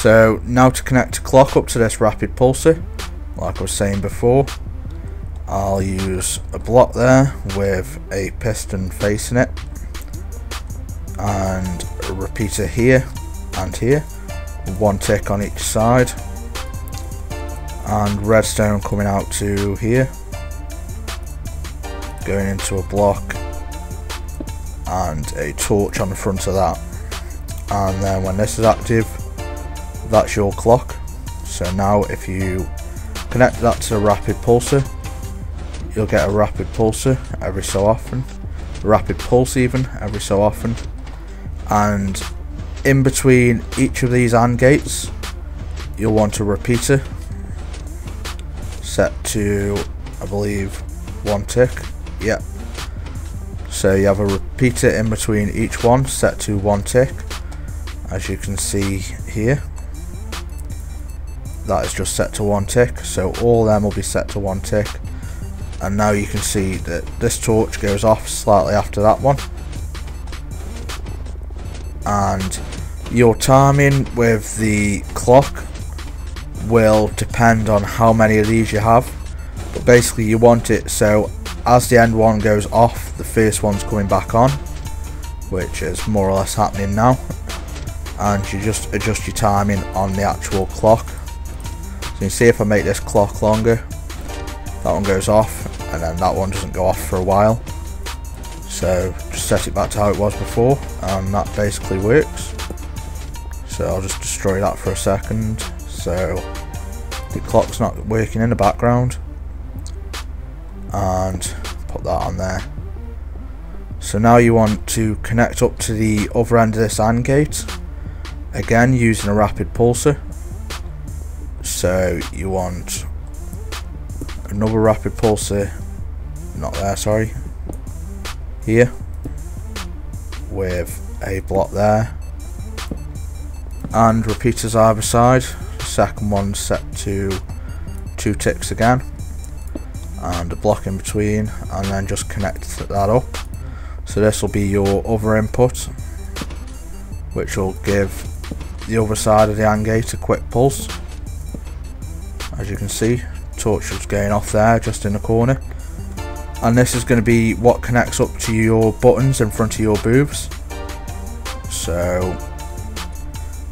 So now to connect a clock up to this rapid pulser, like I was saying before, I'll use a block there with a piston facing it, and a repeater here and here, one tick on each side, and redstone coming out to here, going into a block, and a torch on the front of that. And then when this is active, that's your clock. So now if you connect that to the rapid pulser, you'll get a rapid pulser every so often, a rapid pulse even every so often, and in between each of these AND gates you'll want a repeater set to, I believe, 1 tick. Yep. So you have a repeater in between each one set to 1 tick, as you can see here. That is just set to 1 tick, so all of them will be set to 1 tick. And now you can see that this torch goes off slightly after that one. And your timing with the clock will depend on how many of these you have, but basically you want it so as the end one goes off, the first one's coming back on, which is more or less happening now. And you just adjust your timing on the actual clock. So you can see if I make this clock longer, that one goes off, and then that one doesn't go off for a while. So just set it back to how it was before, and that basically works. So I'll just destroy that for a second, so the clock's not working in the background, and put that on there. So now you want to connect up to the other end of this AND gate, again using a rapid pulser. So you want another rapid pulser, not there, sorry, here, with a block there, and repeaters either side. The second one set to 2 ticks again, and a block in between, and then just connect that up. So this will be your other input, which will give the other side of the AND gate a quick pulse. As you can see, torch is going off there just in the corner, and this is going to be what connects up to your buttons in front of your booths. So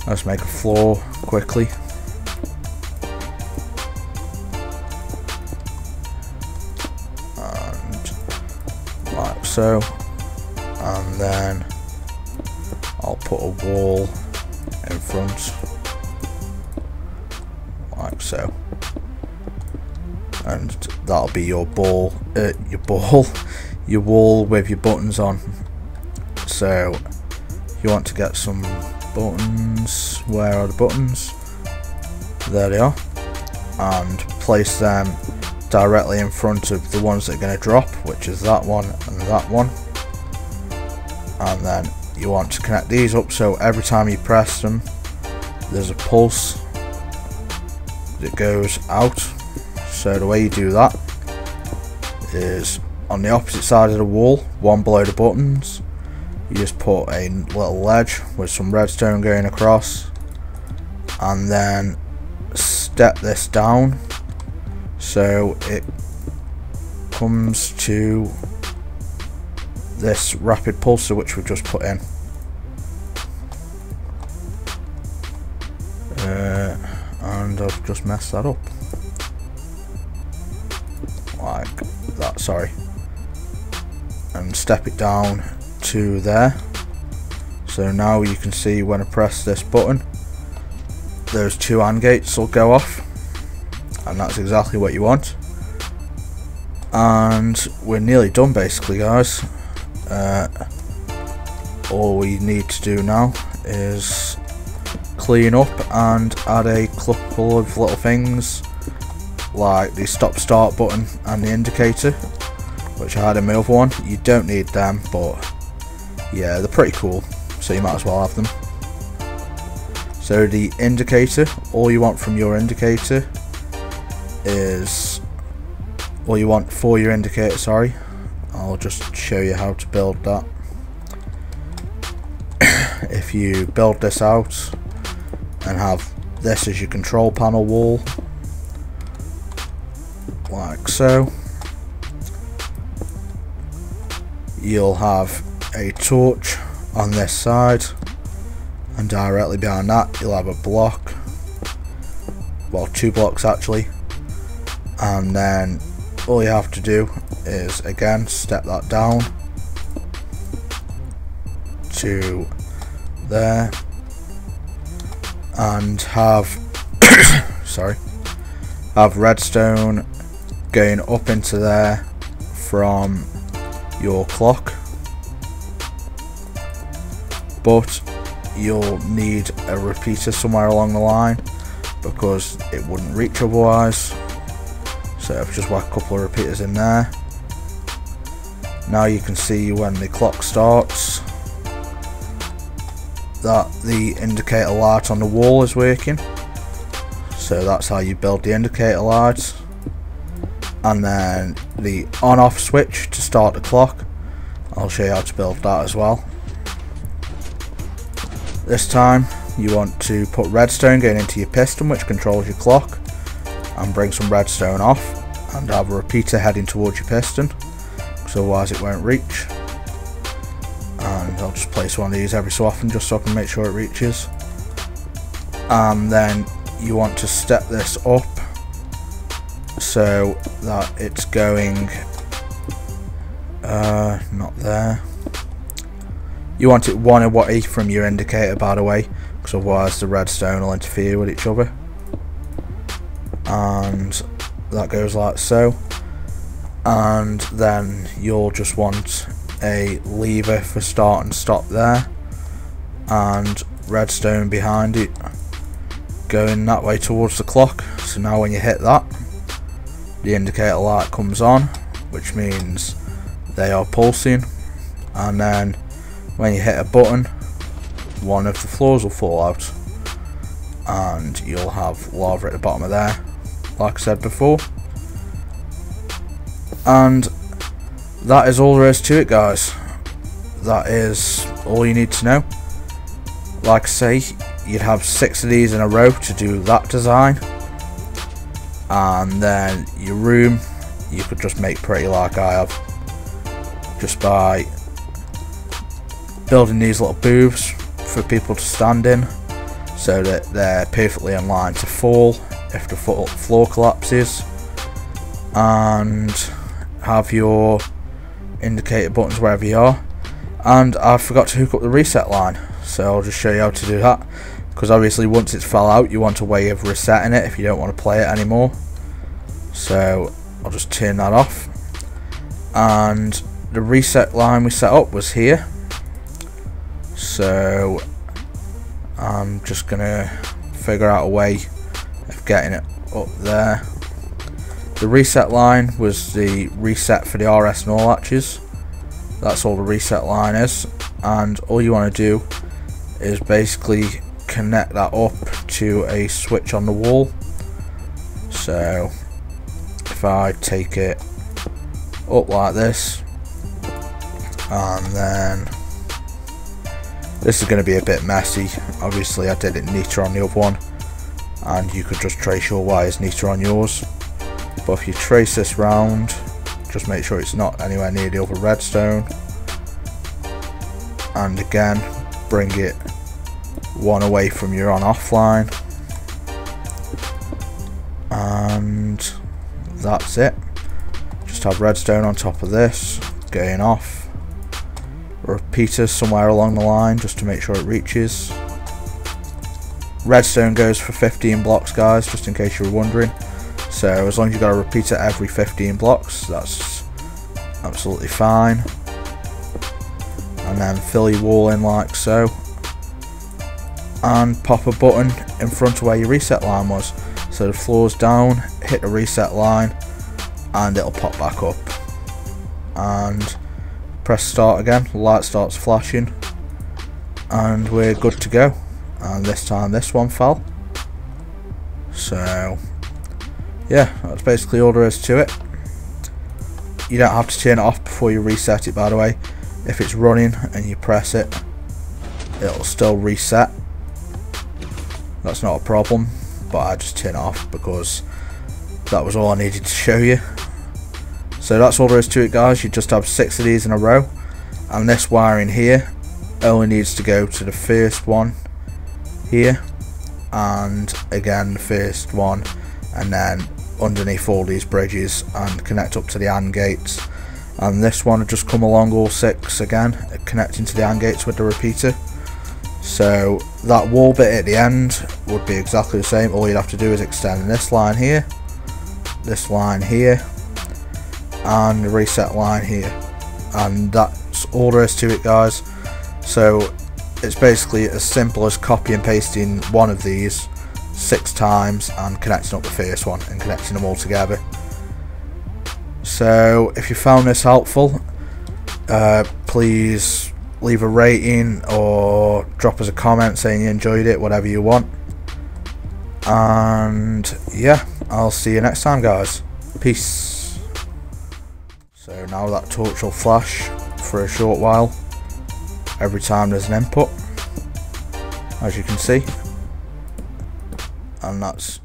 let's make a floor quickly. And like so, and then I'll put a wall in front like so, and that'll be your your wall with your buttons on. So you want to get some buttons. Where are the buttons? There they are, and place them directly in front of the ones that are going to drop, which is that one and that one. And then you want to connect these up so every time you press them there's a pulse that goes out. So the way you do that is on the opposite side of the wall, one below the buttons, you just put a little ledge with some redstone going across, and then step this down so it comes to this rapid pulser which we've just put in. And I've just messed that up like that, sorry, and step it down to there. So now you can see when I press this button, those 2 AND gates will go off, and that's exactly what you want. And we're nearly done basically, guys. All we need to do now is clean up and add a couple of little things like the stop start button and the indicator, which I had in my other one. You don't need them, but yeah, they're pretty cool, so you might as well have them. So the indicator, all you want from your indicator is, all you want for your indicator, sorry, I'll just show you how to build that. If you build this out and have this is your control panel wall, like so. You'll have a torch on this side, and directly behind that you'll have a block, well, 2 blocks actually, and then all you have to do is again step that down to there and have have redstone going up into there from your clock, but you'll need a repeater somewhere along the line because it wouldn't reach otherwise. So I've just whacked a couple of repeaters in there. Now you can see when the clock starts that the indicator light on the wall is working. So that's how you build the indicator lights. And then the on-off switch to start the clock, I'll show you how to build that as well. This time you want to put redstone going into your piston, which controls your clock, and bring some redstone off, and have a repeater heading towards your piston, because otherwise it won't reach. And I'll just place one of these every so often just so I can make sure it reaches. And then you want to step this up so that it's going not there. You want it 1 away from your indicator, by the way, because otherwise the redstone will interfere with each other. And that goes like so. And then you'll just want a lever for start and stop there, and redstone behind it going that way towards the clock. So now when you hit that, the indicator light comes on, which means they are pulsing, and then when you hit a button, one of the floors will fall out and you'll have lava at the bottom of there, like I said before. And that is all there is to it, guys. That is all you need to know. Like I say, you'd have 6 of these in a row to do that design, and then your room you could just make pretty like I have, just by building these little booths for people to stand in so that they're perfectly in line to fall if the floor collapses, and have your indicator buttons wherever you are. And I forgot to hook up the reset line, so I'll just show you how to do that, because obviously once it's fell out you want a way of resetting it if you don't want to play it anymore. So I'll just turn that off, and the reset line we set up was here, so I'm just gonna figure out a way of getting it up there. The reset line was the reset for the RS and all latches. That's all the reset line is, and all you want to do is basically connect that up to a switch on the wall. So if I take it up like this, and then this is going to be a bit messy. Obviously I did it neater on the other one, and you could just trace your wires neater on yours. But if you trace this round, just make sure it's not anywhere near the other redstone, and again bring it 1 away from your on off line, and that's it. Just have redstone on top of this going off, repeaters somewhere along the line just to make sure it reaches. Redstone goes for 15 blocks, guys, just in case you were wondering. So as long as you've got a repeater every 15 blocks, that's absolutely fine. And then fill your wall in like so, and pop a button in front of where your reset line was, so the floor's down, hit the reset line and it'll pop back up, and press start again, the light starts flashing, and we're good to go. And this time this one fell. So yeah, that's basically all there is to it. You don't have to turn it off before you reset it, by the way. If it's running and you press it, it'll still reset. that's not a problem, but I just turn it off because that was all I needed to show you. So that's all there is to it, guys. You just have 6 of these in a row, and this wiring here only needs to go to the first one here, and again the first one, and then underneath all these bridges and connect up to the AND gates. And this one will just come along all 6 again, connecting to the AND gates with the repeater. So that wall bit at the end would be exactly the same. All you'd have to do is extend this line here, this line here, and the reset line here, and that's all there is to it, guys. So it's basically as simple as copy and pasting one of these 6 times and connecting up the first one and connecting them all together. So if you found this helpful, please leave a rating or drop us a comment saying you enjoyed it, whatever you want. And yeah, I'll see you next time, guys. Peace. So now that torch will flash for a short while every time there's an input, as you can see, and that's